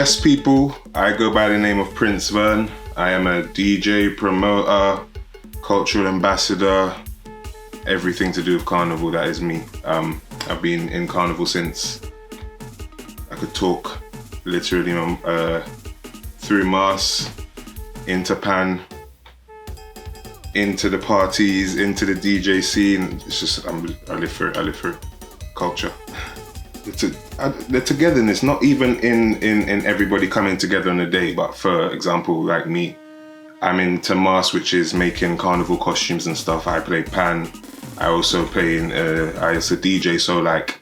Yes, people, I go by the name of Prince Verne. I am a DJ, promoter, cultural ambassador, everything to do with Carnival, that is me. I've been in Carnival since I could talk, literally through Mars, into Pan, into the parties, into the DJ scene. It's just, I live for it, culture. The togetherness, not even in everybody coming together on a day, but for example, like me, I'm into Mars, which is making Carnival costumes and stuff. I play Pan. I also play I also DJ, so like,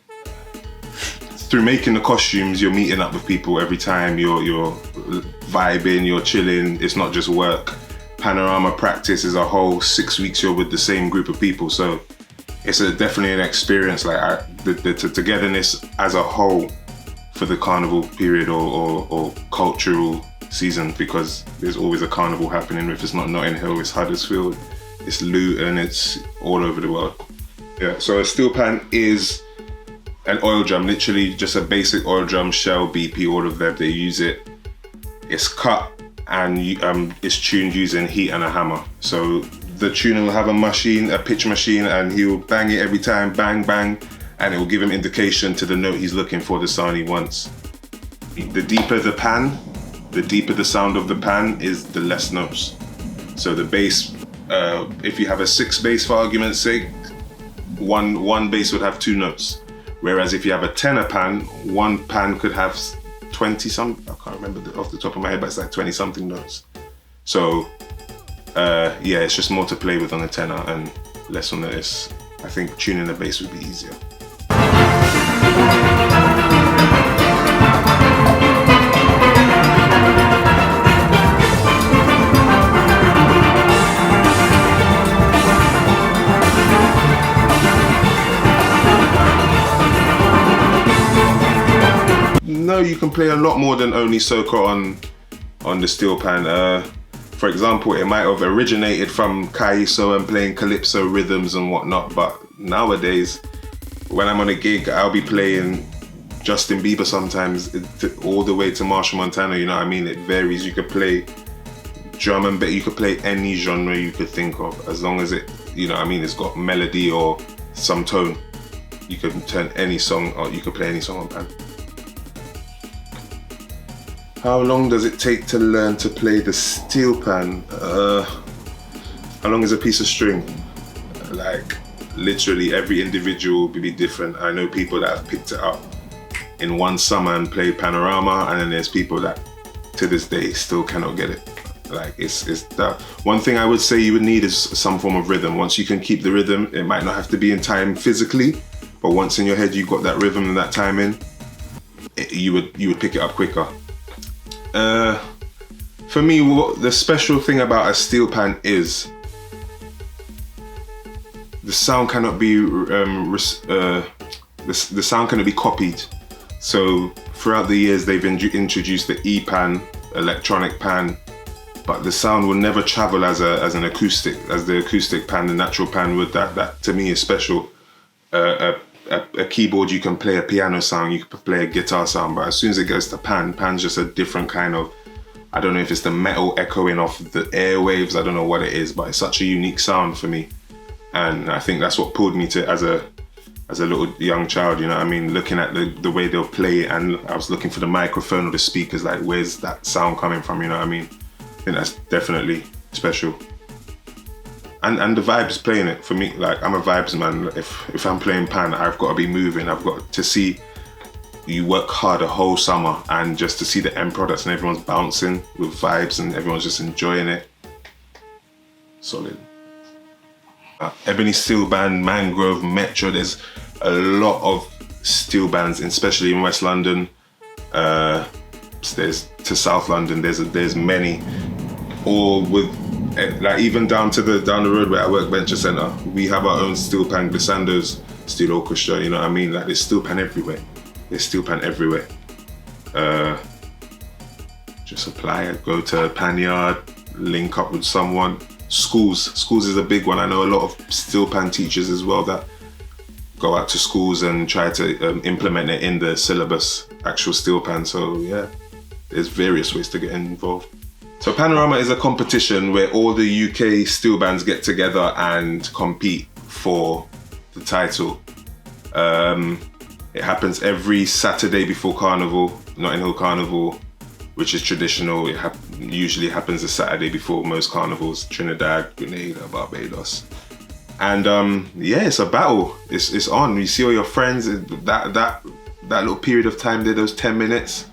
through making the costumes, you're meeting up with people every time, you're vibing, you're chilling, it's not just work. Panorama practice is a whole 6 weeks you're with the same group of people, so it's definitely an experience. Like the togetherness as a whole for the Carnival period or cultural season, because there's always a carnival happening. If it's not Notting Hill, it's Huddersfield, it's Luton, it's all over the world. Yeah, so a steel pan is an oil drum, literally just a basic oil drum, Shell, BP, all of them, they use it. It's cut and it's tuned using heat and a hammer. So the tuner will have a pitch machine, and he'll bang it every time, bang, bang, and it will give him indication to the note he's looking for, the sound he wants. The deeper the pan, the deeper the sound of the pan is, the less notes. So the bass, if you have a 6 bass for argument's sake, one bass would have 2 notes. Whereas if you have a tenor pan, one pan could have 20 some, I can't remember off the top of my head, but it's like 20 something notes. So yeah, it's just more to play with on the tenor and less on the S. I think tuning the bass would be easier. No, you can play a lot more than only soca on the steel pan. For example, it might have originated from Kaiso and playing calypso rhythms and whatnot, but nowadays, when I'm on a gig, I'll be playing Justin Bieber sometimes, all the way to Marshall Montana, you know what I mean? It varies. You could play drum and bass, you could play any genre you could think of, as long as it, you know what I mean, it's got melody or some tone. You can turn any song, or you could play any song on pan. How long does it take to learn to play the steel pan? How long is a piece of string? Like, literally every individual will be different. I know people that have picked it up in one summer and played Panorama, and then there's people that to this day still cannot get it. Like, it's that. One thing I would say you would need is some form of rhythm. Once you can keep the rhythm, it might not have to be in time physically, but once in your head you've got that rhythm and that timing, you would pick it up quicker. For me, what the special thing about a steel pan is the sound cannot be the sound cannot be copied. So throughout the years, they've introduced the E-pan, electronic pan, but the sound will never travel as an acoustic, as the acoustic pan, the natural pan would. That to me is special. A keyboard, you can play a piano sound, you can play a guitar sound, but as soon as it gets to pan's just a different kind of, I don't know if it's the metal echoing off the airwaves, I don't know what it is, but it's such a unique sound for me. And I think that's what pulled me to as a little young child, you know what I mean? Looking at the way they'll play it, and I was looking for the microphone or the speakers, like, where's that sound coming from, you know what I mean? I think that's definitely special. And the vibes playing it for me, like, I'm a vibes man. If I'm playing pan, I've got to be moving. I've got to see you work hard a whole summer, and just to see the end products and everyone's bouncing with vibes and everyone's just enjoying it. Solid. Ebony Steel Band, Mangrove, Metro. There's a lot of steel bands, especially in West London. There's to South London. There's many, all with. Like, even down the road where I work, Venture Centre, we have our own steel pan, Glissando's steel orchestra, you know what I mean? Like, there's steel pan everywhere. Just apply it, go to a pan yard, link up with someone. Schools is a big one. I know a lot of steel pan teachers as well that go out to schools and try to implement it in the syllabus, actual steel pan. So yeah, there's various ways to get involved. So Panorama is a competition where all the UK steel bands get together and compete for the title. It happens every Saturday before Carnival, Notting Hill Carnival, which is traditional. It usually happens the Saturday before most carnivals, Trinidad, Grenada, Barbados. And yeah, it's a battle. It's on. You see all your friends. That little period of time there, those 10 minutes,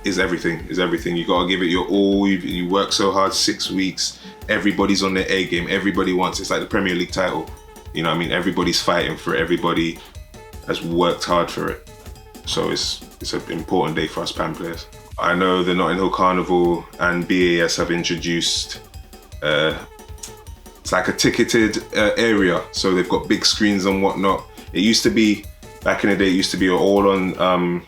is everything. You gotta give it your all. You work so hard, 6 weeks. Everybody's on their A game. Everybody wants. It's like the Premier League title. You know what I mean? Everybody's fighting for it. Everybody has worked hard for it. So it's an important day for us PAN players. I know the Notting Hill Carnival and BAS have introduced, it's like a ticketed area. So they've got big screens and whatnot. It used to be, back in the day, it used to be all on,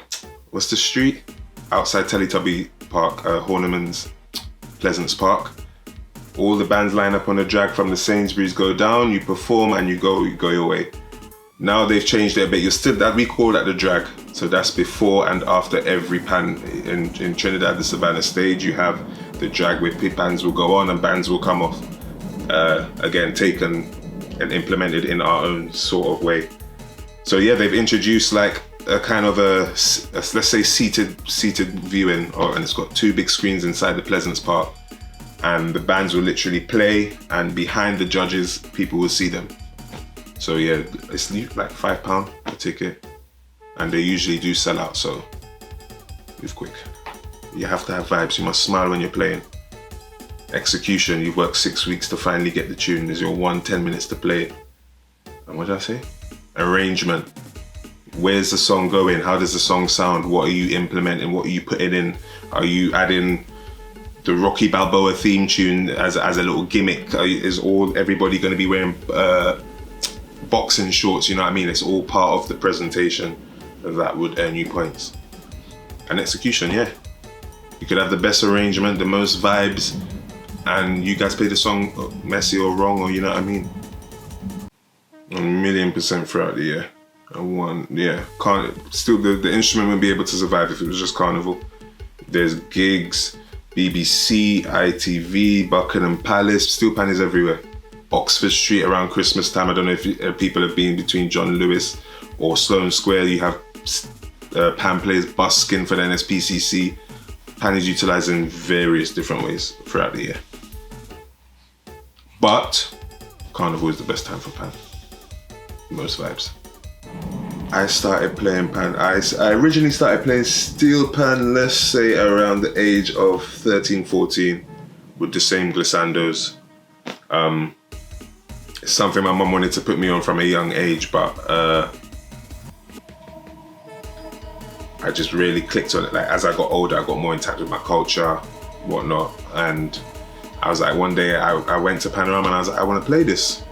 what's the street? Outside Teletubby Park, Horniman's Pleasance Park. All the bands line up on a drag from the Sainsbury's, go down, you perform and you go your way. Now they've changed it a bit. We call that the drag. So that's before and after every PAN. In Trinidad, the Savannah stage, you have the drag where bands will go on and bands will come off. Again, taken and implemented in our own sort of way. So yeah, they've introduced like a kind of a let's say seated viewing, and it's got 2 big screens inside the Pleasance Park. And the bands will literally play, and behind the judges, people will see them. So yeah, it's like £5 a ticket, and they usually do sell out, so move quick. You have to have vibes, you must smile when you're playing. Execution, you've worked 6 weeks to finally get the tune. There's your 10 minutes to play it. And what did I say? Arrangement. Where's the song going? How does the song sound? What are you implementing? What are you putting in? Are you adding the Rocky Balboa theme tune as a little gimmick? Is everybody going to be wearing boxing shorts? You know what I mean? It's all part of the presentation that would earn you points. And execution, yeah. You could have the best arrangement, the most vibes, and you guys play the song messy or wrong, or you know what I mean? 1,000,000% throughout the year. Still the instrument wouldn't be able to survive if it was just Carnival. There's gigs, BBC, ITV, Buckingham Palace, steel pan is everywhere. Oxford Street around Christmas time. I don't know if people have been between John Lewis or Sloane Square. You have pan players busking for the NSPCC. Pan is utilised in various different ways throughout the year. But Carnival is the best time for pan. Most vibes. I started playing pan. I originally started playing steel pan, let's say around the age of 13, 14, with the same glissandos. It's something my mum wanted to put me on from a young age, but I just really clicked on it. Like as I got older, I got more in touch with my culture, whatnot, and I was like, one day I went to Panorama and I was like, I want to play this,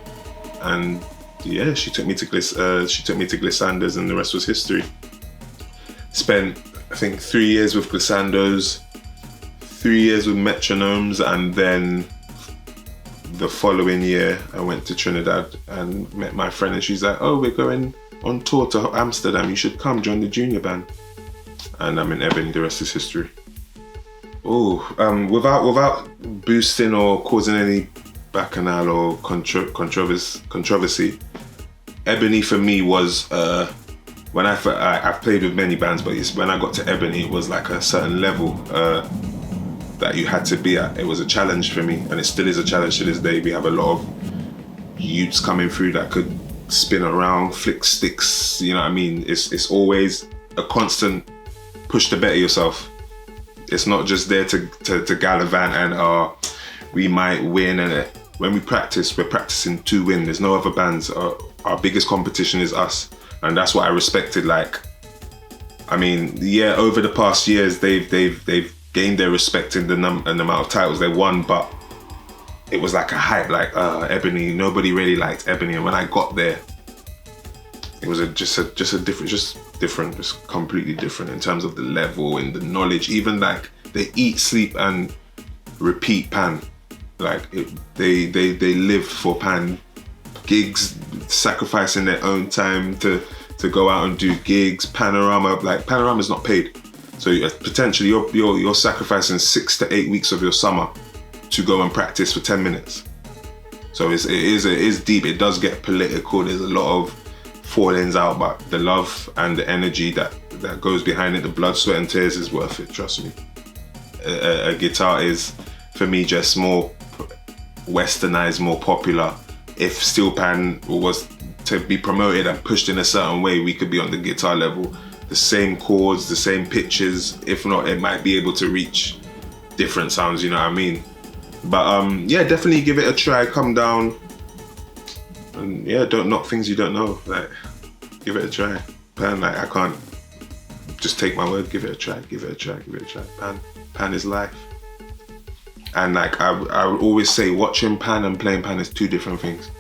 and yeah, she took me to glissandos, and the rest was history. Spent, I think, 3 years with glissandos, 3 years with metronomes, and then the following year I went to Trinidad and met my friend, and she's like, oh, we're going on tour to Amsterdam, you should come join the junior band. And I'm in Ebony, the rest is history. Without boosting or causing any bacchanal or controversy, Ebony for me was, when I've played with many bands, but when I got to Ebony, it was like a certain level that you had to be at. It was a challenge for me, and it still is a challenge to this day. We have a lot of youths coming through that could spin around, flick sticks, you know what I mean? It's always a constant push to better yourself. It's not just there to gallivant and we might win, and when we practice, we're practicing to win. There's no other bands. Our biggest competition is us, and that's what I respected. Like, I mean, yeah, over the past years, they've gained their respect in the amount of titles they won, but it was like a hype. Like Ebony, nobody really liked Ebony, and when I got there, it was just completely different in terms of the level and the knowledge. Even like they eat, sleep, and repeat pan. Like they live for pan. Gigs, sacrificing their own time to go out and do gigs. Panorama's not paid. So potentially you're sacrificing 6 to 8 weeks of your summer to go and practice for 10 minutes. So it is deep. It does get political. There's a lot of fallings out, but the love and the energy that goes behind it, the blood, sweat and tears is worth it, trust me. A guitar is, for me, just more westernized, more popular. If steel pan was to be promoted and pushed in a certain way, we could be on the guitar level. The same chords, the same pitches. If not, it might be able to reach different sounds, you know what I mean? But yeah, definitely give it a try. Come down and yeah, don't knock things you don't know. Like, give it a try. Pan, like, I can't just take my word. Give it a try. Give it a try. Give it a try. Pan is life. And like I would always say, watching pan and playing pan is two different things.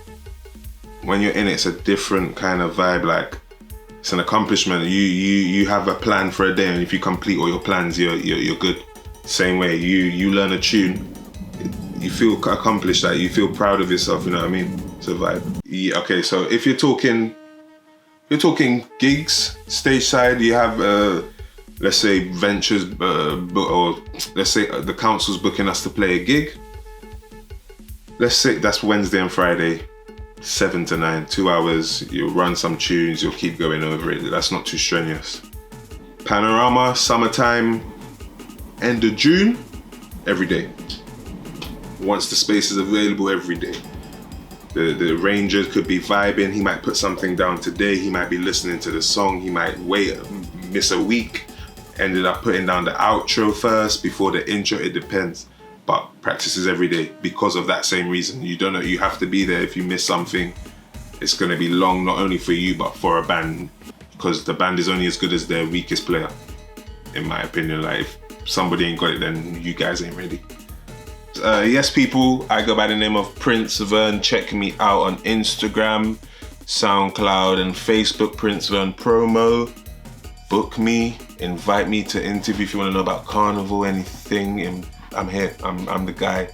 When you're in it, it's a different kind of vibe. Like, it's an accomplishment. You have a plan for a day, and if you complete all your plans, you're good. Same way, you learn a tune, you feel accomplished, like you feel proud of yourself, you know what I mean? It's a vibe. Yeah, okay, so if you're talking gigs, stage side, you have let's say ventures, or let's say the council's booking us to play a gig. Let's say that's Wednesday and Friday, 7 to 9, 2 hours. You'll run some tunes, you'll keep going over it. That's not too strenuous. Panorama, summertime, end of June, every day. Once the space is available, every day. The arranger could be vibing. He might put something down today. He might be listening to the song. He might miss a week. Ended up putting down the outro first before the intro. It depends. But practices every day because of that same reason. You don't know, you have to be there. If you miss something, it's going to be long, not only for you, but for a band. Because the band is only as good as their weakest player, in my opinion. Like, if somebody ain't got it, then you guys ain't ready. Yes, people, I go by the name of Prince Verne. Check me out on Instagram, SoundCloud and Facebook, Prince Verne Promo. Book me, invite me to interview if you want to know about Carnival, anything. I'm here, I'm the guy.